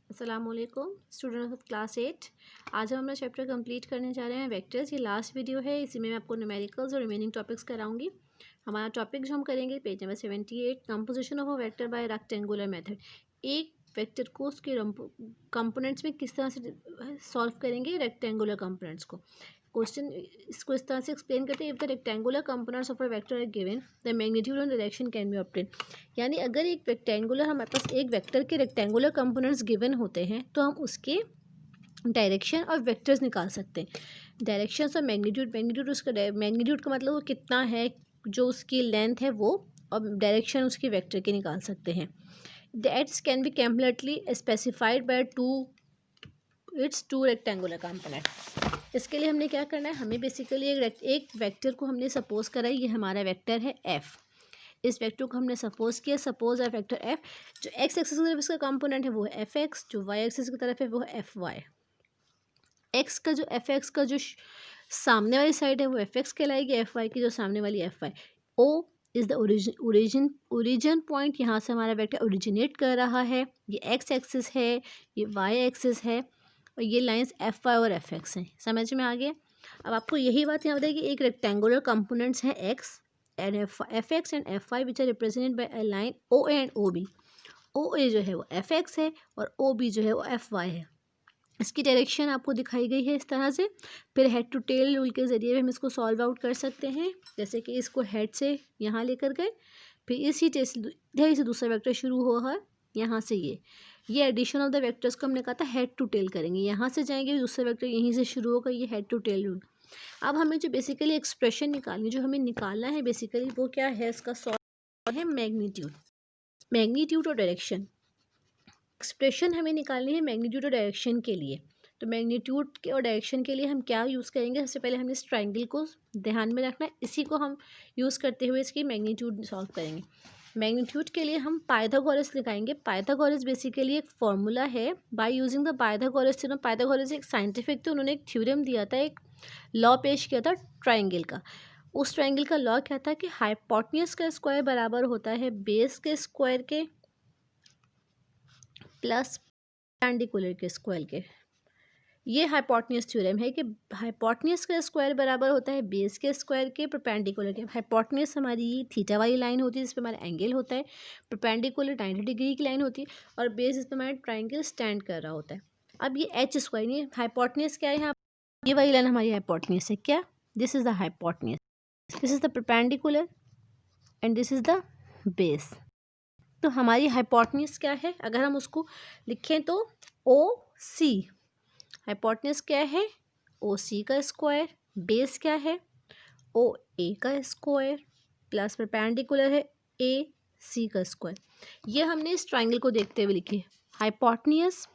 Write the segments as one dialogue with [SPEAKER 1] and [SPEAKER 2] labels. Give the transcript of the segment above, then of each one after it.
[SPEAKER 1] अस्सलामुअलैकुम student of class 8। आज हम अपना चैप्टर कंप्लीट करने जा रहे हैं वेक्टर्स। ये लास्ट वीडियो है, इसी में मैं आपको न्यूमेरिकल्स और रिमेनिंग टॉपिक्स कराऊंगी। हमारा टॉपिक जो हम करेंगे page number 78, composition of a vector by rectangular method. एक वेक्टर को उसके कंपोनेंट्स में किस तरह से सॉल्व करेंगे, रेक्टेंगुलर कंपोनेंट्स को। क्वेश्चन इसको इस तरह से एक्सप्लेन करते हैं, if the rectangular components of a vector are given the magnitude and direction can be obtain. यानी अगर एक रेक्टेंगुलर हमारे पास एक वेक्टर के रेक्टेंगुलर कंपोनेंट्स गिवन होते हैं तो हम उसके डायरेक्शन और वेक्टर्स निकाल सकते हैं। डायरेक्शन और मैग्नीट्यूड उसका मैग्नीट्यूड का मतलब वो कितना है, जो उसकी लेंथ है वो, और डायरेक्शन उसकी वेक्टर की निकाल सकते हैं। The aids can be completely specified by two rectangular component. इसके लिए हमने क्या करना है, हमें बेसिकली एक वेक्टर को हमने सपोज करा है, ये हमारा वेक्टर है एफ। इस वेक्टर को हमने सपोज किया, सपोज है वेक्टर एफ। जो एक्स एक्सिस की तरफ इसका कंपोनेंट है वो है एफ एक्स, जो वाई एक्सिस की तरफ है वो है एफ वाई। एक्स का जो एफ एक्स का जो सामने वाली साइड है वो एफ एक्स कहलाएगी, एफ वाई की जो सामने वाली F Y. O is the origin point, यहाँ से हमारा वेक्टर ओरिजिनेट कर रहा है। ये एक्स एक्सिस है, ये वाई एक्सिस है, और ये लाइंस एफ वाई और एफ एक्स हैं। समझ में आ गया। अब आपको यही बात यहाँ बताइए कि एक रेक्टेंगुलर कंपोनेंट्स हैं x and fx and fy which are represented by a line OA and OB। OA जो है वो fx है और OB जो है वो fy है। इसकी डायरेक्शन आपको दिखाई गई है इस तरह से। फिर हेड टू टेल रूल के ज़रिए भी हम इसको सॉल्व आउट कर सकते हैं। जैसे कि इसको हेड से यहाँ लेकर गए, फिर इसी इधर से दूसरा वेक्टर शुरू हुआ है, यहाँ से ये एडिशन ऑफ द वेक्टर्स को हमने कहा था हेड टू टेल करेंगे। यहाँ से जाएंगे, दूसरा वेक्टर यहीं से शुरू होगा, ये हेड टू टेल रूल। अब हमें जो बेसिकली एक्सप्रेशन निकालनी, जो हमें निकालना है बेसिकली वो क्या है, इसका सॉल्व है मैग्नीट्यूड और डायरेक्शन। एक्सप्रेशन हमें निकालनी है मैग्नीट्यूड और डायरेक्शन के लिए। तो मैग्नीट्यूड के और डायरेक्शन के लिए हम क्या यूज़ करेंगे, सबसे पहले हमने इस ट्राइंगल को ध्यान में रखना है, इसी को हम यूज़ करते हुए इसकी मैग्नीट्यूड सॉल्व करेंगे। मैग्नीट्यूड के लिए हम पाइथागोरस लगाएंगे। पाइथागोरस बेसिकली एक फॉर्मूला है, by using the Pythagoras theorem. Pythagoras एक साइंटिफिक थे, उन्होंने एक थ्योरम दिया था, एक लॉ पेश किया था ट्राइंगल का। उस ट्राइंगल का लॉ क्या था कि हाइपोटेन्यूज का स्क्वायर बराबर होता है बेस के स्क्वायर के प्लस परपेंडिकुलर के स्क्वायर के। ये हाइपोटेन्यूज थ्योरम है कि हाइपोटेन्यूज का स्क्वायर बराबर होता है बेस के स्क्वायर के परपेंडिकुलर के। हाइपोटेन्यूज हमारी थीटा वाली लाइन होती है, इस पर हमारा एंगल होता है। परपेंडिकुलर 90 डिग्री की लाइन होती है, और बेस इस पर हमारा ट्राइंगल स्टैंड कर रहा होता है। अब ये एच स्क्वायर, ये हाइपोटेन्यूज क्या है, यहाँ ये वाली लाइन हमारी हाइपोटेन्यूज है। क्या, this is the hypotenuse, this is the perpendicular and this is the base. तो हमारी हाइपोटेन्यूज क्या है, अगर हम उसको लिखें तो ओ सी। हाइपोटेन्यूज क्या है, ओ सी का स्क्वायर, बेस क्या है, ओ ए का स्क्वायर, प्लस परपेंडिकुलर है ए सी का स्क्वायर। ये हमने इस ट्राइंगल को देखते हुए लिखी है। Hypotenuse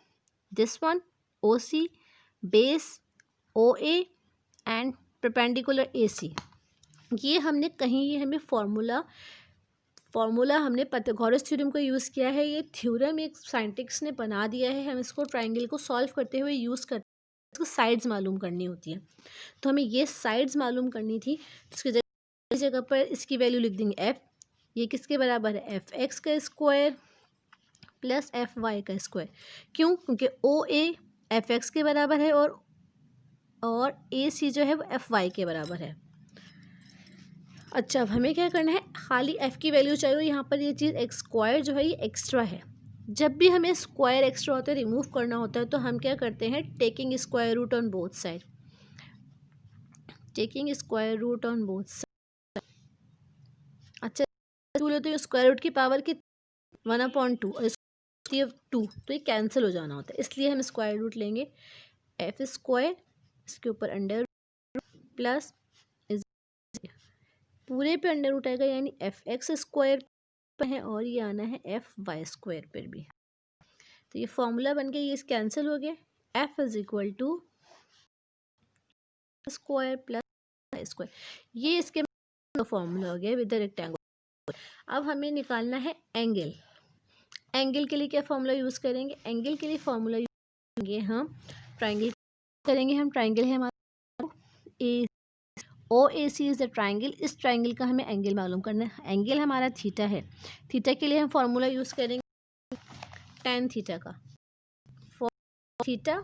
[SPEAKER 1] this one O C, base O A and perpendicular A C. ये हमने कहीं, ये हमें फॉर्मूला हमने पाइथागोरस थ्योरम को यूज़ किया है। ये थ्योरम एक साइंटिस्ट ने बना दिया है, हम इसको ट्राइंगल को सॉल्व करते हुए यूज़ करते हैं। इसको साइड्स मालूम करनी होती है, तो हमें ये साइड्स मालूम करनी थी। इसकी जगह पर इसकी वैल्यू लिख देंगे एफ। ये किसके बराबर है, एफ एक्स का स्क्वायर प्लस एफ वाई का स्क्वायर। क्यों, क्योंकि ओ ए एफ एक्स के बराबर है और ए सी जो है वो एफ वाई के बराबर है। अच्छा, अब हमें क्या करना है, खाली एफ़ की वैल्यू चाहिए। यहाँ पर ये चीज़ एक्स स्क्वायर जो है ये एक्स्ट्रा है। जब भी हमें स्क्वायर एक्स्ट्रा होता है, रिमूव करना होता है, तो हम क्या करते हैं, taking square root on both side. Taking square root on both side. अच्छा, बोले तो स्क्वायर रूट की पावर की 1/2 और इसकी 2, तो ये कैंसिल हो जाना होता है, इसलिए हम स्क्वायर रूट लेंगे। एफ स्क्वायर, इसके ऊपर अंडर प्लस पूरे पे अंडर रूट आएगा, यानी एफ एक्स स्क्वायर पर है, और ये आना है एफ वाई स्क्वायर पर भी। तो ये फॉर्मूला बन गया, ये कैंसिल हो गया। F is equal to square plus Y square, ये इसके फॉर्मूला हो गया विद द रेक्टेंगल। अब हमें निकालना है एंगल। एंगल के लिए क्या फॉर्मूला यूज़ करेंगे, एंगल के लिए फॉर्मूला यूज करेंगे हम ट्राइंगल करेंगे। हम ट्राइंगल है हमारा ए, ओ ए सी इज़ द ट्राइंगल। इस ट्राइंगल का हमें एंगल मालूम करना है। एंगल हमारा थीटा है। थीटा के लिए हम फार्मूला यूज़ करेंगे tan थीटा का। थीटा,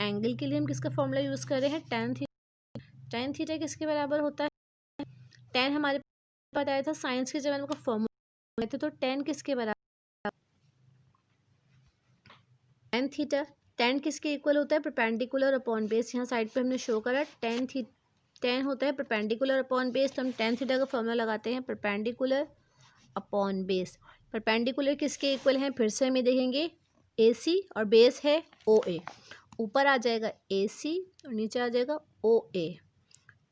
[SPEAKER 1] एंगल के लिए हम किसका फॉर्मूला यूज़ कर रहे हैं, टेन थीटा। टेन थीटा किसके बराबर होता है, टेन हमारे पास आया था साइंस के जमाने का फॉर्मूला थे, तो टेन किसके बराबर, टेन थीटा। टेन किसके इक्वल होता है, परपेंडिकुलर अपॉन बेस। यहाँ साइड पे हमने शो करा टेन होता है परपेंडिकुलर अपॉन बेस, तो हम टेन थीटा का फॉर्मूला लगाते हैं परपेंडिकुलर अपॉन बेस। परपेंडिकुलर किसके इक्वल हैं, फिर से हमें देखेंगे AC और बेस है OA, ऊपर आ जाएगा AC और नीचे आ जाएगा OA।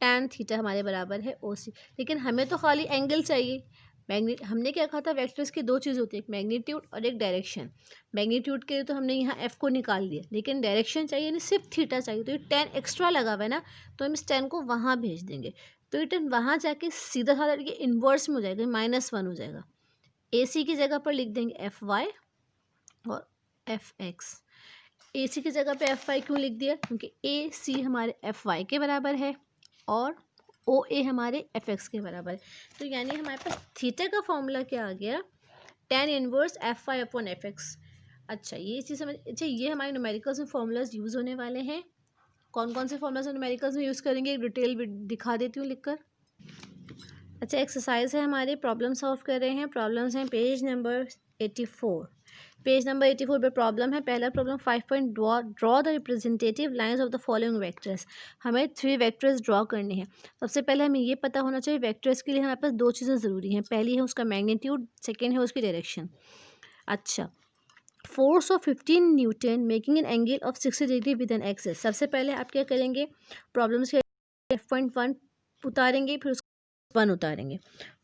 [SPEAKER 1] tan थीटा हमारे बराबर है OC। लेकिन हमें तो खाली एंगल चाहिए। हमने क्या कहा था, वेक्टर्स की दो चीज़ होती है, एक मैग्नीट्यूड और एक डायरेक्शन। मैग्नीट्यूड के लिए तो हमने यहाँ F को निकाल दिया, लेकिन डायरेक्शन चाहिए, यानी सिर्फ थीटा चाहिए। तो ये 10 एक्स्ट्रा लगा हुआ है ना, तो हम इस 10 को वहाँ भेज देंगे, तो ये 10 वहाँ जाके सीधा साधा ये इन्वर्स में हो जाएगा, -1 हो जाएगा। AC की जगह पर लिख देंगे FY और FX। AC की जगह पे FY क्यों लिख दिया, क्योंकि AC हमारे FY के बराबर है और OA हमारे FX के बराबर है। तो यानी हमारे पास थीटा का फॉर्मूला क्या आ गया, tan inverse FY upon FX। अच्छा ये चीज़ समझ, अच्छा ये हमारे न्यूमेरिकल्स में फॉर्मूलाज यूज़ होने वाले हैं। कौन कौन से फॉर्मूलाज न्यूमेरिकल्स में यूज़ करेंगे, एक डिटेल दिखा देती हूँ लिखकर। अच्छा एक्सरसाइज है हमारे, प्रॉब्लम सॉल्व कर रहे हैं। प्रॉब्लम्स हैं पेज नंबर 84। पेज नंबर 84 पे प्रॉब्लम है। पहला problem 5 point draw the representative lines of the following vectors. हमें 3 वेक्टर्स ड्रॉ करने हैं। सबसे पहले हमें ये पता होना चाहिए वेक्टर्स के लिए हमारे पास दो चीज़ें ज़रूरी हैं। पहली है उसका मैग्नीट्यूड, सेकेंड है उसकी डायरेक्शन। अच्छा, force of 15 Newton making an angle of 60 degree with an axis. सबसे पहले आप क्या करेंगे, प्रॉब्लम्स के F.1 उतारेंगे, फिर उसको 1 उतारेंगे।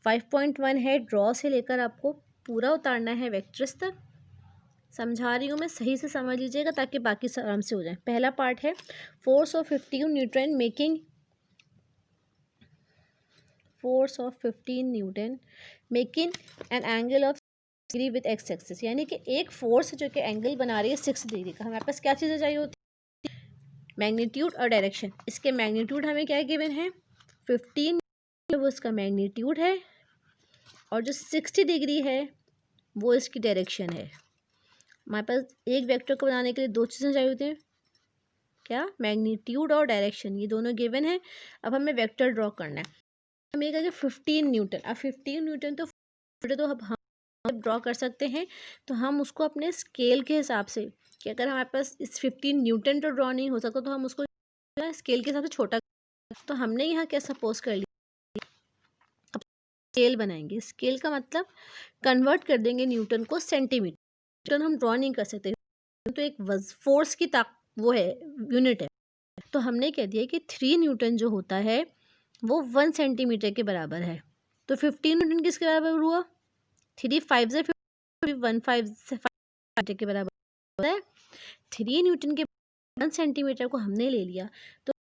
[SPEAKER 1] 5.1 है, ड्रॉ से लेकर आपको पूरा उतारना है वेक्टर्स तक। समझा रही हूँ मैं, सही से समझ लीजिएगा ताकि बाकी आराम से हो जाए। पहला पार्ट है force of 15 Newton making an angle of degree with x axis. यानी कि एक फोर्स जो कि एंगल बना रही है 60 डिग्री का। हमारे पास क्या चीज़ें चाहिए होती है, मैग्नीट्यूड और डायरेक्शन। इसके मैग्नीट्यूड हमें क्या गिवन है, 15, वो इसका मैग्नीट्यूड है, और जो 60 डिग्री है वो इसकी डायरेक्शन है। हमारे पास एक वेक्टर को बनाने के लिए दो चीज़ें चाहिए होती हैं, क्या, मैग्नीट्यूड और डायरेक्शन, ये दोनों गिवन है। अब हमें वेक्टर ड्रॉ करना है। हम ये कहेंगे 15 न्यूटन। अब 15 न्यूटन तो अब हम ड्रॉ कर सकते हैं, तो हम उसको अपने स्केल के हिसाब से, कि अगर हमारे पास इस 15 न्यूटन तो ड्रॉ नहीं हो सकता, तो हम उसको स्केल के हिसाब से छोटा, तो हमने यहाँ क्या सपोज कर लिया, अब स्केल बनाएंगे। स्केल का मतलब कन्वर्ट कर देंगे न्यूटन को सेंटीमीटर। न्यूटन हम ड्रॉ नहीं कर सकते, तो एक फोर्स की वो है, यूनिट है। तो हमने कह दिया कि 3 न्यूटन जो होता है वो 1 सेंटीमीटर के बराबर है। तो 15 न्यूटन किसके बराबर हुआ, 3 5 से 1 5 से 5 के बराबर होता है। 3 न्यूटन के 1 सेंटीमीटर को हमने ले लिया, तो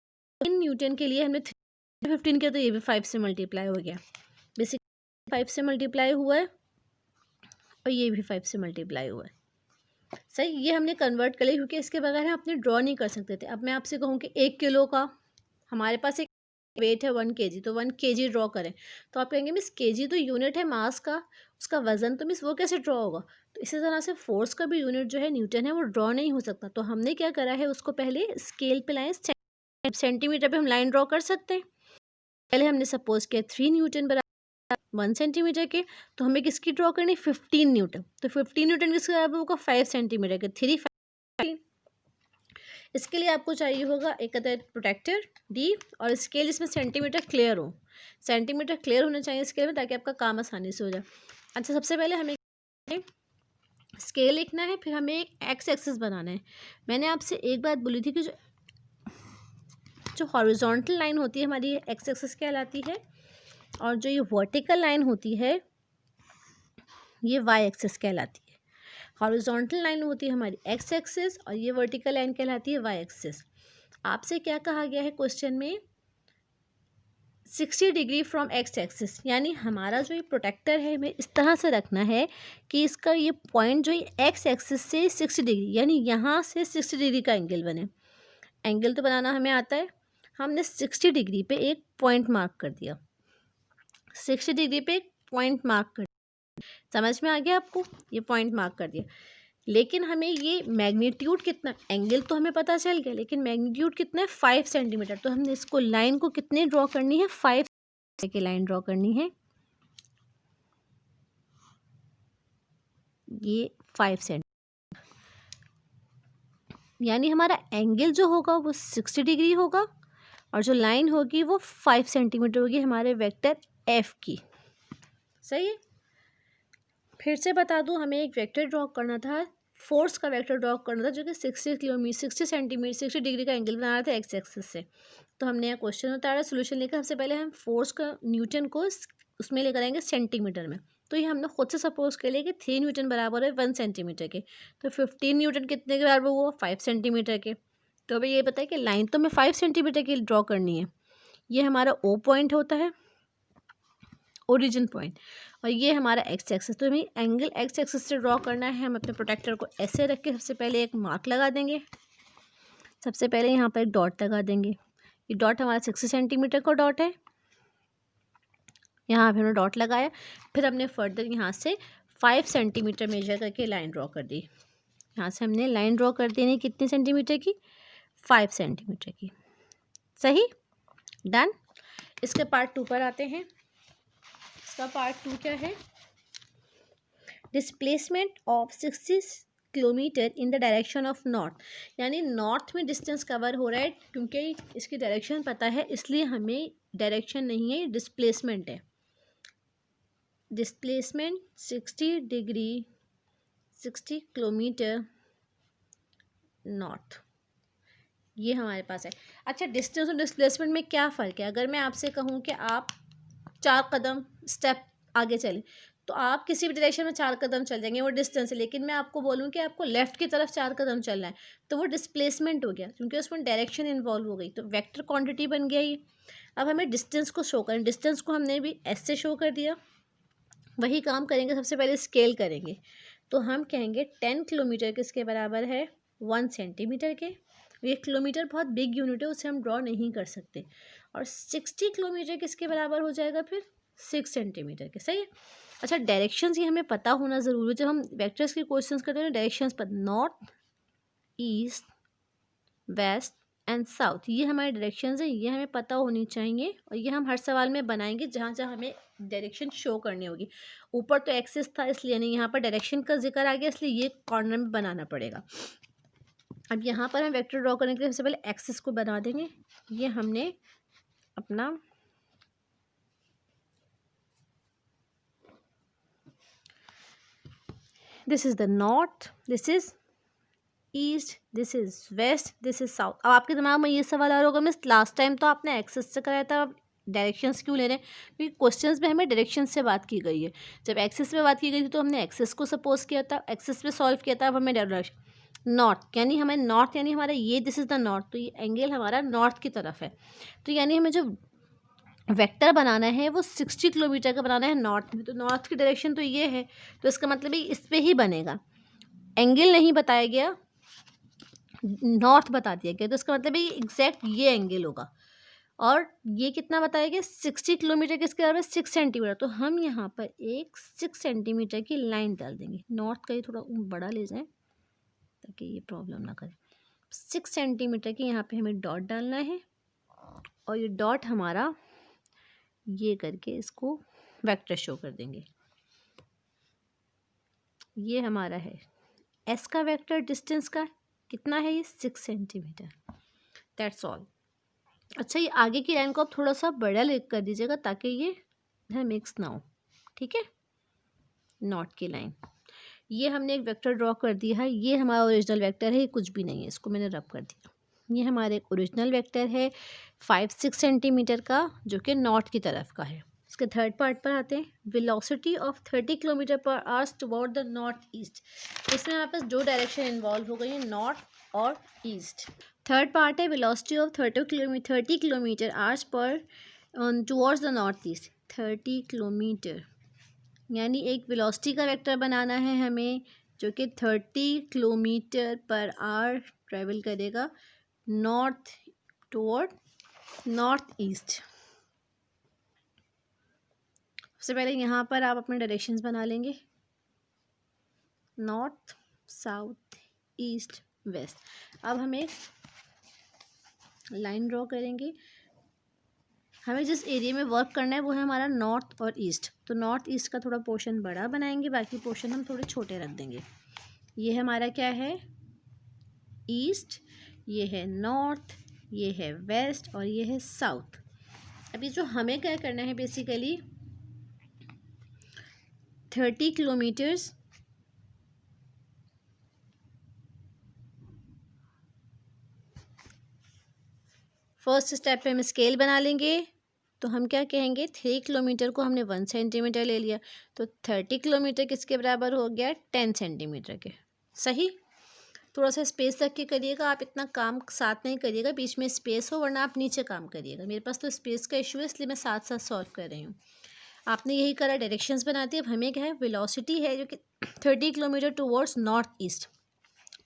[SPEAKER 1] 3 न्यूटन के लिए हमने 15 किया, तो ये भी 5 से मल्टीप्लाई हो गया। बेसिक 5 से मल्टीप्लाई हुआ है और ये भी 5 से मल्टीप्लाई हुआ है। सही, ये हमने कन्वर्ट कर लिया, क्योंकि इसके बगैर हम अपने ड्रॉ नहीं कर सकते थे। अब मैं आपसे कहूँ कि 1 किलो का हमारे पास एक वेट है 1 kg, तो 1 kg ड्रॉ करें, तो आप कहेंगे मिस kg तो यूनिट है मास का, उसका वजन, तो मिस वो कैसे ड्रॉ होगा। तो इसी तरह से फोर्स का भी यूनिट जो है न्यूटन है, वो ड्रॉ नहीं हो सकता। तो हमने क्या करा है, उसको पहले स्केल पे लाए, सेंटीमीटर पे हम लाइन ड्रॉ कर सकते हैं। पहले हमने सपोज किया 3 न्यूटन बराबर 1 सेंटीमीटर के, तो हमें किसकी ड्रॉ करनी, 15 न्यूटन। तो 15 न्यूटन किसके बराबर होगा, 5 सेंटीमीटर के, 3 5। इसके लिए आपको चाहिए होगा एक अदर प्रोटेक्टर डी, और स्केल इसमें सेंटीमीटर क्लियर हो, सेंटीमीटर क्लियर होना चाहिए स्केल में, ताकि आपका काम आसानी से हो जाए। अच्छा, सबसे पहले हमें स्केल लिखना है, फिर हमें एक एक्स एक्सिस बनाना है। मैंने आपसे एक बात बोली थी कि जो हॉरिजॉन्टल लाइन होती है हमारी एक्स एक्सिस कहलाती है, और जो ये वर्टिकल लाइन होती है ये वाई एक्सिस कहलाती है। हॉरिजॉन्टल लाइन होती है हमारी एक्स एक्सिस, और ये वर्टिकल लाइन कहलाती है वाई एक्सिस। आपसे क्या कहा गया है क्वेश्चन में, 60 डिग्री फ्रॉम एक्स एक्सिस, यानी हमारा जो ये प्रोटेक्टर है हमें इस तरह से रखना है कि इसका ये पॉइंट जो एक्स एक्सिस से 60 डिग्री, यानी यहाँ से 60 डिग्री का एंगल बने। एंगल तो बनाना हमें आता है, हमने 60 डिग्री पे एक पॉइंट मार्क कर दिया, 60 डिग्री पे एक पॉइंट मार्क कर दिया। समझ में आ गया आपको, ये पॉइंट मार्क कर दिया। लेकिन हमें ये मैग्नीट्यूड कितना, एंगल तो हमें पता चल गया लेकिन मैग्नीट्यूड कितना है 5 सेंटीमीटर। तो हमने इसको लाइन को कितने ड्रॉ करनी है, 5 की लाइन ड्रॉ करनी है, ये 5 सेंटीमीटर। यानी हमारा एंगल जो होगा वो 60 डिग्री होगा और जो लाइन होगी वो 5 सेंटीमीटर होगी हमारे वेक्टर एफ की। सही है। फिर से बता दूं, हमें एक वेक्टर ड्रॉ करना था, फोर्स का वेक्टर ड्रॉ करना था जो कि 60 सेंटीमीटर 60 डिग्री का एंगल बनाना था एक्स एक्सिस से। तो हमने यहाँ क्वेश्चन उतारा, सोल्यूशन लेकर सबसे पहले हम फोर्स का न्यूटन को उसमें लेकर आएंगे सेंटीमीटर में। तो ये हमने खुद से सपोज कर लिया कि 3 न्यूटन बराबर है 1 सेंटीमीटर के। तो 15 न्यूटन कितने के बराबर हुआ, 5 सेंटीमीटर के। तो अभी ये बताए कि लाइन तो हमें 5 सेंटीमीटर की ड्रॉ करनी है। ये हमारा ओ पॉइंट होता है, ओरिजिन पॉइंट, और ये हमारा एक्स एक्सिस। तो हमें एंगल एक्स एक्सिस से ड्रॉ करना है। हम अपने प्रोटेक्टर को ऐसे रख के सबसे पहले एक मार्क लगा देंगे। सबसे पहले यहाँ पर एक डॉट लगा देंगे। ये डॉट हमारा 60 सेंटीमीटर का डॉट है, यहाँ पे हमने डॉट लगाया। फिर हमने फर्दर यहाँ से 5 सेंटीमीटर मेजर करके लाइन ड्रॉ कर दी। यहाँ से हमने लाइन ड्रॉ कर देनी कितने सेंटीमीटर की, 5 सेंटीमीटर की। सही, डन। इसके पार्ट 2 पर आते हैं। इसका पार्ट 2 क्या है, displacement of 60 kilometre in the direction of north. यानी नॉर्थ में डिस्टेंस कवर हो रहा है, क्योंकि इसकी डायरेक्शन पता है इसलिए हमें डायरेक्शन नहीं है, डिस्प्लेसमेंट है। डिस्प्लेसमेंट 60 डिग्री 60 किलोमीटर नॉर्थ, ये हमारे पास है। अच्छा, डिस्टेंस और डिस्प्लेसमेंट में क्या फ़र्क है। अगर मैं आपसे कहूँ कि आप 4 कदम स्टेप आगे चलें तो आप किसी भी डायरेक्शन में 4 कदम चल जाएंगे, वो डिस्टेंस है। लेकिन मैं आपको बोलूँ कि आपको लेफ़्ट की तरफ 4 कदम चलना है तो वो डिस्प्लेसमेंट हो गया, क्योंकि उसमें डायरेक्शन इन्वॉल्व हो गई। तो वेक्टर क्वांटिटी बन गया ये। अब हमें डिस्टेंस को शो करें। डिस्टेंस को हमने भी एस से शो कर दिया। वही काम करेंगे, सबसे पहले स्केल करेंगे। तो हम कहेंगे 10 किलोमीटर किसके बराबर है, 1 सेंटीमीटर के। ये किलोमीटर बहुत बिग यूनिट है, उसे हम ड्रॉ नहीं कर सकते। और 60 किलोमीटर किसके बराबर हो जाएगा फिर, 6 सेंटीमीटर के। सही है। अच्छा, डायरेक्शंस ये हमें पता होना ज़रूरी है। जब हम वेक्टर्स के क्वेश्चंस करते हैं डायरेक्शंस पर, north, east, west and south, ये हमारे डायरेक्शंस हैं, ये हमें पता होनी चाहिए। और ये हम हर सवाल में बनाएंगे जहाँ जहाँ हमें डायरेक्शन शो करनी होगी। ऊपर तो एक्सिस था इसलिए नहीं, यहाँ पर डायरेक्शन का जिक्र आ गया इसलिए ये कॉर्नर में बनाना पड़ेगा। अब यहाँ पर हम वेक्टर ड्रॉ करने के लिए सबसे पहले एक्सिस को बना देंगे। ये हमने अपना this is the north, this is east, this is west, this is south. अब आपके दिमाग में ये सवाल आ रहा होगा, मिस लास्ट टाइम तो आपने एक्सिस से कराया था, अब डायरेक्शंस क्यों ले रहे हैं। क्योंकि क्वेश्चंस में हमें डायरेक्शन से बात की गई है। जब एक्सिस पे बात की गई थी तो हमने एक्सिस को सपोज किया था, एक्सिस पे सॉल्व किया था। अब हमें डायरेक्शन नॉर्थ, यानी हमें नॉर्थ यानी हमारा ये दिस इज़ द नॉर्थ, तो ये एंगल हमारा नॉर्थ की तरफ है। तो यानी हमें जो वेक्टर बनाना है वो 60 किलोमीटर का बनाना है नॉर्थ में। तो नॉर्थ की डायरेक्शन तो ये है, तो इसका मतलब है इस पर ही बनेगा। एंगल नहीं बताया गया, नॉर्थ बता दिया गया, तो इसका मतलब है एग्जैक्ट ये एंगल होगा। और ये कितना बताया गया, 60 किलोमीटर किसके बराबर, 6 सेंटीमीटर। तो हम यहाँ पर एक 6 सेंटीमीटर की लाइन डाल देंगे। नॉर्थ का ये थोड़ा बड़ा ले जाएं ताकि ये प्रॉब्लम ना करे। 6 सेंटीमीटर की यहाँ पे हमें डॉट डालना है, और ये डॉट हमारा ये करके इसको वेक्टर शो कर देंगे। ये हमारा है एस का वेक्टर, डिस्टेंस का कितना है, ये 6 सेंटीमीटर। That's all. अच्छा, ये आगे की लाइन को आप थोड़ा सा बड़ा लिख कर दीजिएगा ताकि ये इधर मिक्स ना हो, ठीक है। नॉट की लाइन, ये हमने एक वेक्टर ड्रॉ कर दिया है। ये हमारा ओरिजिनल वेक्टर है, ये कुछ भी नहीं है, इसको मैंने रब कर दिया। ये हमारा एक ओरिजिनल वेक्टर है 5-6 सेंटीमीटर का, जो कि नॉर्थ की तरफ का है। इसके थर्ड पार्ट पर आते हैं। वेलोसिटी ऑफ 30 किलोमीटर पर hours toward the north east. इसमें हमारे पास दो डायरेक्शन इन्वॉल्व हो गई है, नॉर्थ और ईस्ट। थर्ड पार्ट है velocity of 30 kilometre hours per towards the north east. 30 kilometre यानी एक वेलोसिटी का वेक्टर बनाना है हमें, जो कि 30 किलोमीटर पर आवर ट्रेवल करेगा नॉर्थ टुवर्ड नॉर्थ ईस्ट। सबसे पहले यहाँ पर आप अपने डायरेक्शंस बना लेंगे, नॉर्थ साउथ, ईस्ट, वेस्ट। अब हमें लाइन ड्रॉ करेंगे। हमें जिस एरिया में वर्क करना है वो है हमारा नॉर्थ और ईस्ट। तो नॉर्थ ईस्ट का थोड़ा पोर्शन बड़ा बनाएंगे, बाकी पोर्शन हम थोड़े छोटे रख देंगे। ये हमारा क्या है, ईस्ट, ये है नॉर्थ, ये है वेस्ट और ये है साउथ। अभी जो हमें क्या करना है बेसिकली 30 किलोमीटर्स फर्स्ट स्टेप पे हम स्केल बना लेंगे। तो हम क्या कहेंगे, 3 किलोमीटर को हमने 1 सेंटीमीटर ले लिया, तो 30 किलोमीटर किसके बराबर हो गया, 10 सेंटीमीटर के। सही। थोड़ा सा स्पेस रख के करिएगा, आप इतना काम साथ नहीं करिएगा, बीच में स्पेस हो, वरना आप नीचे काम करिएगा। मेरे पास तो स्पेस का इशू है, इसलिए मैं साथ साथ सॉल्व कर रही हूँ। आपने यही करा, डायरेक्शंस बनाती है। अब हमें क्या है, वेलोसिटी है जो कि 30 किलोमीटर टुवर्ड्स नॉर्थ ईस्ट।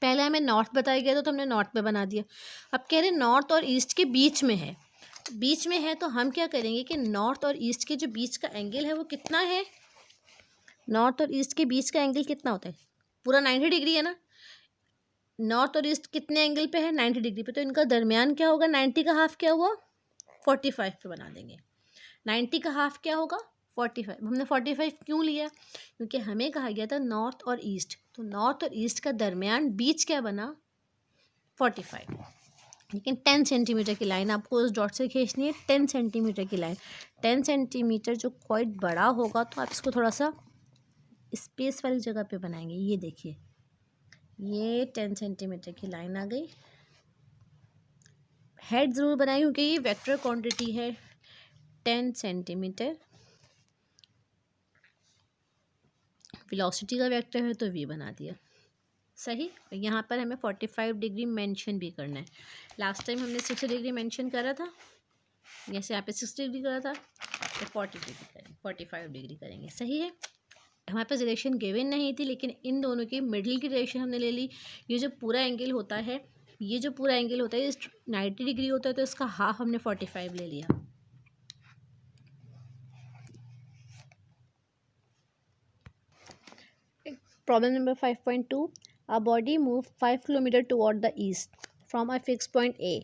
[SPEAKER 1] पहले हमें नॉर्थ बताया गया तो हमने नॉर्थ पे बना दिया। अब कह रहे नॉर्थ और ईस्ट के बीच में है, बीच में है, तो हम क्या करेंगे कि नॉर्थ और ईस्ट के जो बीच का एंगल है वो कितना है, नॉर्थ और ईस्ट के बीच का एंगल कितना होता है, पूरा 90 डिग्री है ना। नॉर्थ और ईस्ट कितने एंगल पे है, 90 डिग्री पे, तो इनका दरमियान क्या होगा, 90 का हाफ क्या हुआ, 45 पे बना देंगे। 90 का हाफ क्या होगा, 45। हमने 45 क्यों लिया, क्योंकि हमें कहा गया था नॉर्थ और ईस्ट, तो नॉर्थ और ईस्ट का दरमियान बीच क्या बना, 45। लेकिन 10 सेंटीमीटर की लाइन आपको उस डॉट से खींचनी है, 10 सेंटीमीटर की लाइन। 10 सेंटीमीटर जो क्वाइट बड़ा होगा, तो आप इसको थोड़ा सा स्पेस वाली जगह पे बनाएंगे। ये देखिए, ये 10 सेंटीमीटर की लाइन आ गई। हेड ज़रूर बनाएं क्योंकि ये वेक्टर क्वांटिटी है 10 सेंटीमीटर। वेलोसिटी का वेक्टर है तो वी बना दिया। सही। यहाँ पर हमें 45 डिग्री मेंशन भी करना है। लास्ट टाइम हमने 60 डिग्री मेंशन करा था, जैसे यहाँ पे 60 डिग्री करा था, तो 40 डिग्री करेंगे, 45 डिग्री करेंगे। सही है। हमारे पास डायरेक्शन गिवन नहीं थी, लेकिन इन दोनों की मिडिल की डायरेक्शन हमने ले ली। ये जो पूरा एंगल होता है, ये जो पूरा एंगल होता है 90 डिग्री होता है, तो इसका हाफ हमने 45 ले लिया। Problem number 5.2, a body move 5 kilometre toward the east from a fix point A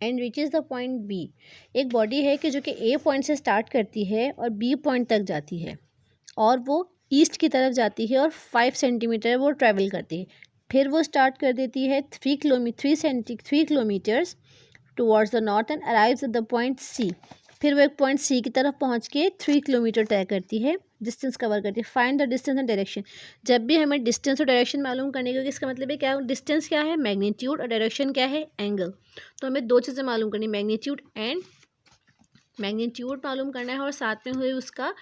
[SPEAKER 1] and reaches the point B. एक बॉडी है कि जो कि ए पॉइंट से स्टार्ट करती है और बी पॉइंट तक जाती है, और वो ईस्ट की तरफ जाती है और 5 सेंटीमीटर वो ट्रैवल करती है। फिर वो स्टार्ट कर देती है 3 kilometres towards the north and arrives at the point C. फिर वो एक पॉइंट सी की तरफ पहुंच के 3 किलोमीटर तय करती है, डिस्टेंस कवर करती है। Find the distance and direction. जब भी हमें डिस्टेंस और डायरेक्शन मालूम करने का, इसका मतलब है क्या, डिस्टेंस क्या है, मैग्नीट्यूड, और डायरेक्शन क्या है, एंगल। तो हमें दो चीज़ें मालूम करनी, मैग्नीट्यूड मालूम करना है और साथ में हुए उसका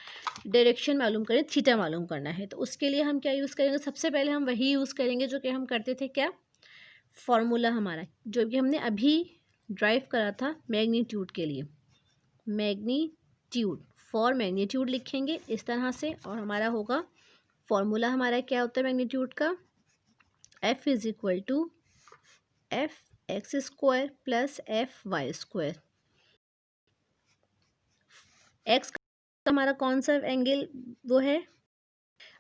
[SPEAKER 1] डायरेक्शन मालूम करें, थीटा मालूम करना है। तो उसके लिए हम क्या यूज़ करेंगे, सबसे पहले हम वही यूज़ करेंगे जो कि हम करते थे, क्या, फॉर्मूला हमारा जो कि हमने अभी ड्राइव करा था मैग्नीट्यूड के लिए। मैग्नीट्यूड, फॉर मैग्नीट्यूड लिखेंगे इस तरह से, और हमारा होगा फॉर्मूला, हमारा क्या होता है मैग्नीट्यूड का, F is equal to f(x)² plus f(y)²। X का हमारा कौन सा एंगल वो है।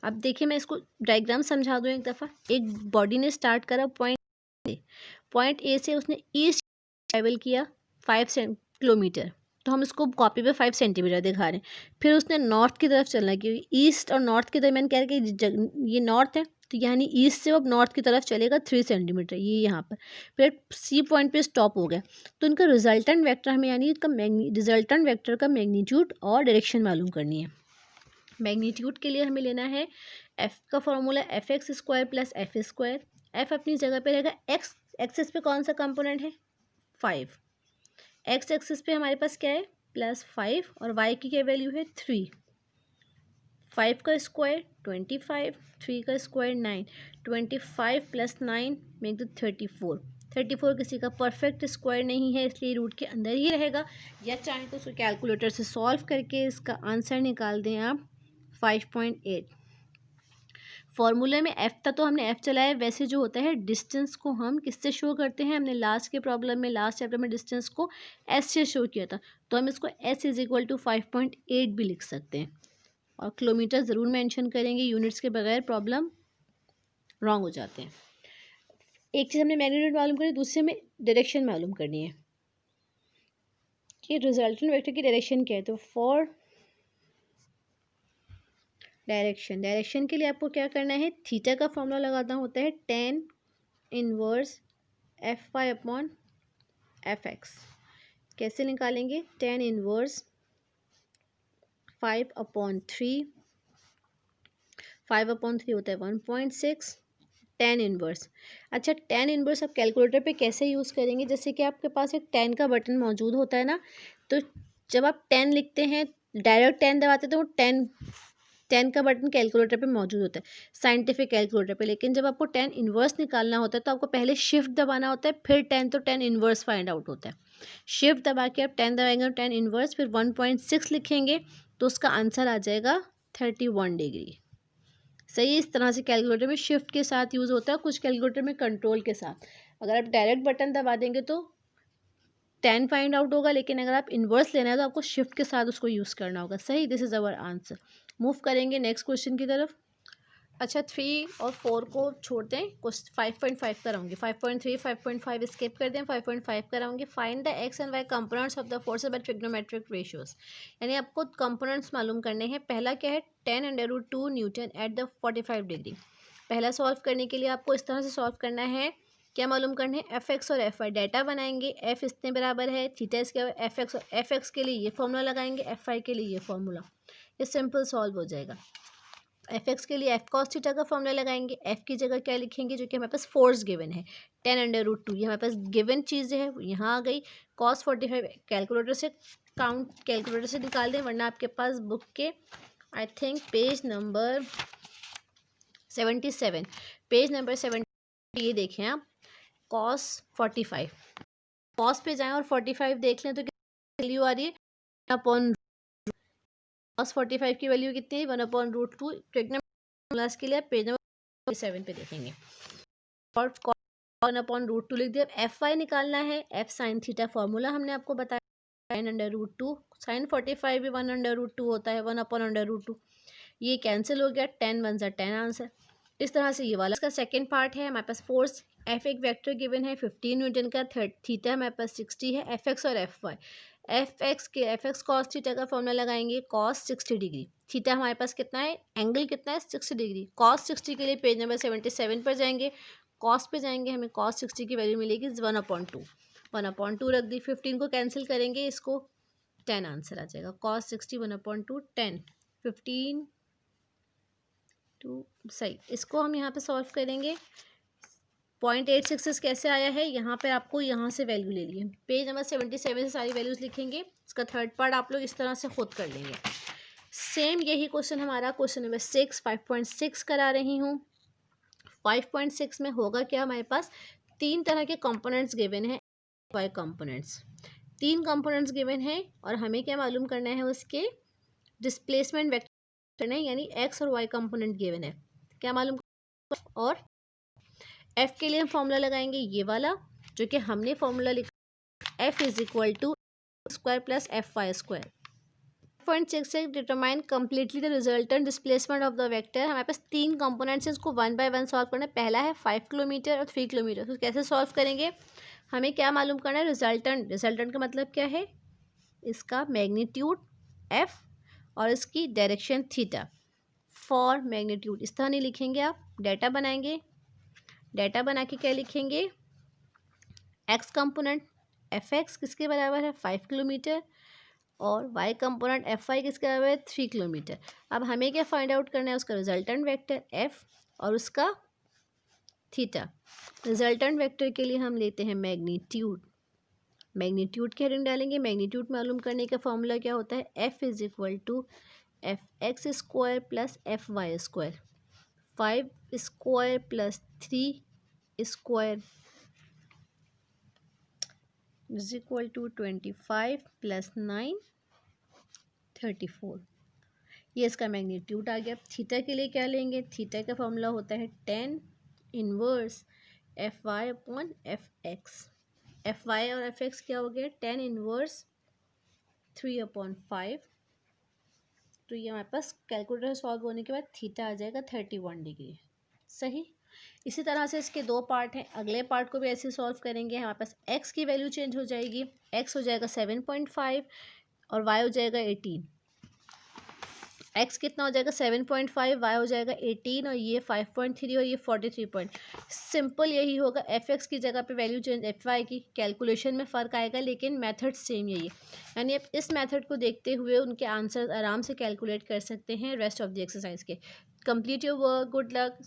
[SPEAKER 1] अब देखिए, मैं इसको डायग्राम समझा दूँ एक दफ़ा। एक बॉडी ने स्टार्ट करा पॉइंट ए से, उसने ईस्ट ट्रैवल किया 5 किलोमीटर, तो हम इसको कॉपी पे 5 सेंटीमीटर दिखा रहे हैं। फिर उसने नॉर्थ की तरफ चलना है, क्योंकि ईस्ट और नॉर्थ के दरमियान कह रहे कि ये नॉर्थ है, तो यानी ईस्ट से वो अब नॉर्थ की तरफ चलेगा 3 सेंटीमीटर, ये यहाँ पर। फिर सी पॉइंट पे स्टॉप हो गया, तो इनका रिजल्टेंट वेक्टर हमें, यानी इसका रिजल्टेंट वेक्टर का मैग्नीट्यूड और डायरेक्शन मालूम करनी है। मैग्नीट्यूड के लिए हमें लेना है एफ का formula f(x)² plus f²। F अपनी जगह पे रहेगा, एक्स एक्सिस पे कौन सा कंपोनेंट है, 5। एक्स एक्सिस पे हमारे पास क्या है, +5, और वाई की क्या वैल्यू है, 3। 5 का स्क्वायर 25, 3 का स्क्वायर 9, 25 + 9 मेक द 34। 34 किसी का परफेक्ट स्क्वायर नहीं है, इसलिए रूट के अंदर ही रहेगा, या चाहें तो उसको कैलकुलेटर से सॉल्व करके इसका आंसर निकाल दें आप 5.8। फॉर्मूले में एफ था तो हमने एफ चलाया। वैसे जो होता है डिस्टेंस को हम किससे शो करते हैं, हमने लास्ट के प्रॉब्लम में, लास्ट चैप्टर में डिस्टेंस को एस से शो किया था, तो हम इसको एस इज इक्वल टू 5.8 भी लिख सकते हैं। और किलोमीटर ज़रूर मेंशन करेंगे, यूनिट्स के बगैर प्रॉब्लम रॉन्ग हो जाते हैं। एक चीज़ हमने मैग्नीट्यूड मालूम करी, दूसरे में डायरेक्शन मालूम करनी है कि रिजल्टेंट वेक्टर की डायरेक्शन क्या है। तो फॉर डायरेक्शन के लिए आपको क्या करना है, थीटा का फॉर्मूला लगाना होता है tan inverse F Y upon F X. कैसे निकालेंगे, tan इनवर्स 5/3, 5/3 होता है 1.6 tan इनवर्स। अच्छा, tan इनवर्स आप कैलकुलेटर पे कैसे यूज़ करेंगे, जैसे कि आपके पास एक tan का बटन मौजूद होता है ना, तो जब आप tan लिखते हैं डायरेक्ट tan दबाते हैं तो tan का बटन कैलकुलेटर पे मौजूद होता है, साइंटिफिक कैलकुलेटर पे। लेकिन जब आपको tan इनवर्स निकालना होता है तो आपको पहले शिफ्ट दबाना होता है, फिर tan, तो tan इनवर्स फाइंड आउट होता है। शिफ्ट दबा के आप tan दबाएंगे और tan इनवर्स, फिर 1.6 लिखेंगे तो उसका आंसर आ जाएगा 31 डिग्री। सही, इस तरह से कैलकुलेटर में शिफ्ट के साथ यूज़ होता है, कुछ कैलकुलेटर में कंट्रोल के साथ। अगर आप डायरेक्ट बटन दबा देंगे तो tan फाइंड आउट होगा, लेकिन अगर आप इन्वर्स लेना है तो आपको शिफ्ट के साथ उसको यूज़ करना होगा। सही, this is our answer. Move करेंगे नेक्स्ट क्वेश्चन की तरफ। अच्छा, 3 और 4 को छोड़ते हैं, कुछ 5.5 कराऊंगी। 5.3 5.5 स्किप कर दें, 5.5 कराऊंगी। Find the x and y components of the forces by trigonometric ratios. यानी आपको कंपोनेंट्स मालूम करने हैं। पहला क्या है, tan√2 Newton at the 45 degree. पहला सॉल्व करने के लिए आपको इस तरह से सॉल्व करना है, क्या मालूम करने हैं, एफ एक्स और एफ वाई। डाटा बनाएंगे, एफ इतने बराबर है, थीटा इसके एफ एक्स, और एफ एक्स के लिए ये फॉर्मूला लगाएंगे, एफ वाई के लिए ये फॉर्मूला। ये सिंपल सॉल्व हो जाएगा। एफ एक्स के लिए एफ कॉस थीटा का फॉर्मूला लगाएंगे, एफ की जगह क्या लिखेंगे, जो कि हमारे पास फोर्स गिवन है tan√2, ये हमारे पास गिवन चीज़ है, यहाँ आ गई। cos 45 कैलकुलेटर से निकाल दें, वरना आपके पास बुक के I think page number 77, page number 70 ये देखें आप, cos 45, cos पे जाएं और 45 देख लें तो कितनी वैल्यू आ रही है, अपॉन cos 45 की वैल्यू कितनी है, 1/√2। ट्रिग्नोमेट्री के लिए पेज नंबर 7 पे देखेंगे। और 1/√2 लिख दिया। एफ वाई निकालना है, एफ साइन थीटा फॉर्मूला हमने आपको बताया, sin√2, sin 45 भी 1/√2 होता है, 1/√2। ये कैंसिल हो गया, 10 1 10 आंसर। इस तरह से ये वाला इसका सेकेंड पार्ट है। हमारे पास फोर्स एफ एक वेक्टर गिवन है 15 न्यूटन का, थीटा हमारे पास 60 है, एफ एक्स और F Y. F X cos theta का फॉर्मूला लगाएंगे, कॉस 60 डिग्री। थीटा हमारे पास कितना है, एंगल कितना है, 60 डिग्री। कॉस 60 के लिए पेज नंबर 77 पर जाएंगे, कॉस पे जाएंगे, हमें कॉस 60 की वैल्यू मिलेगी 1/2, 1/2 रख दी। 15 को कैंसिल करेंगे, इसको 10 आंसर आ जाएगा। कॉस 60 1/2 10, 15 2 सही। इसको हम यहाँ पे सॉल्व करेंगे। 0.86 कैसे आया है, यहाँ पे आपको यहाँ से वैल्यू ले लिए, पेज नंबर 77 से सारी वैल्यूज लिखेंगे। इसका थर्ड पार्ट आप लोग इस तरह से खुद कर लेंगे। सेम यही क्वेश्चन हमारा क्वेश्चन नंबर 5.6 करा रही हूँ। 5.6 में होगा क्या, हमारे पास 3 तरह के कंपोनेंट्स गिवन है, वाई कंपोनेंट्स। 3 कंपोनेंट्स गिवन है और हमें क्या मालूम करना है, उसके डिस्प्लेसमेंट वेक्टर है, यानी एक्स और वाई कंपोनेंट गिवन है, क्या मालूम। और एफ के लिए हम फॉर्मूला लगाएंगे ये वाला, जो कि हमने फॉर्मूला लिखा, F is equal to square plus F Y square. 0.6 determine completely the resultant displacement of the vector. हमारे पास 3 कंपोनेंट्स हैं, इसको 1 बाय 1 सॉल्व करना है। पहला है 5 किलोमीटर और 3 किलोमीटर। तो कैसे सॉल्व करेंगे, हमें क्या मालूम करना है, रिजल्टेंट का मतलब क्या है, इसका मैग्नीट्यूड एफ और इसकी डायरेक्शन थीटा। फॉर मैग्नीट्यूड इस तरह नहीं लिखेंगे आप, डाटा बनाएंगे, डाटा बना के क्या लिखेंगे, एक्स कंपोनेंट एफ एक्स किसके बराबर है 5 किलोमीटर, और वाई कंपोनेंट एफ वाई किसके बराबर है 3 किलोमीटर। अब हमें क्या फाइंड आउट करना है, उसका रिजल्टेंट वेक्टर एफ और उसका थीटा। रिजल्टेंट वेक्टर के लिए हम लेते हैं मैग्नीट्यूड, मैग्नीट्यूड के हेडिंग डालेंगे। मैग्नीट्यूड मालूम करने का फॉर्मूला क्या होता है, F is equal to F X square plus F Y square, 5 square plus 3 square is equal to 25 plus 9 34। ये इसका मैग्नीट्यूड आ गया। थीटा के लिए क्या लेंगे, थीटा का फॉर्मूला होता है tan inverse F Y upon F X. F Y और एफ एक्स क्या हो गया, tan इनवर्स 3/5। तो ये हमारे पास कैलकुलेटर सॉल्व होने के बाद थीटा आ जाएगा 31 डिग्री। सही, इसी तरह से इसके 2 पार्ट हैं, अगले पार्ट को भी ऐसे सॉल्व करेंगे। हमारे पास x की वैल्यू चेंज हो जाएगी, x हो जाएगा 7.5 और y हो जाएगा 18। x कितना हो जाएगा 7.5, y हो जाएगा 18 और ये 5.3 और ये 43 सिंपल यही होगा। f(x) की जगह पे वैल्यू चेंज f(y) की, कैलकुलेशन में फ़र्क आएगा लेकिन मेथड सेम यही है। यानी आप इस मेथड को देखते हुए उनके आंसर आराम से कैलकुलेट कर सकते हैं रेस्ट ऑफ द एक्सरसाइज के। Complete your work, good luck.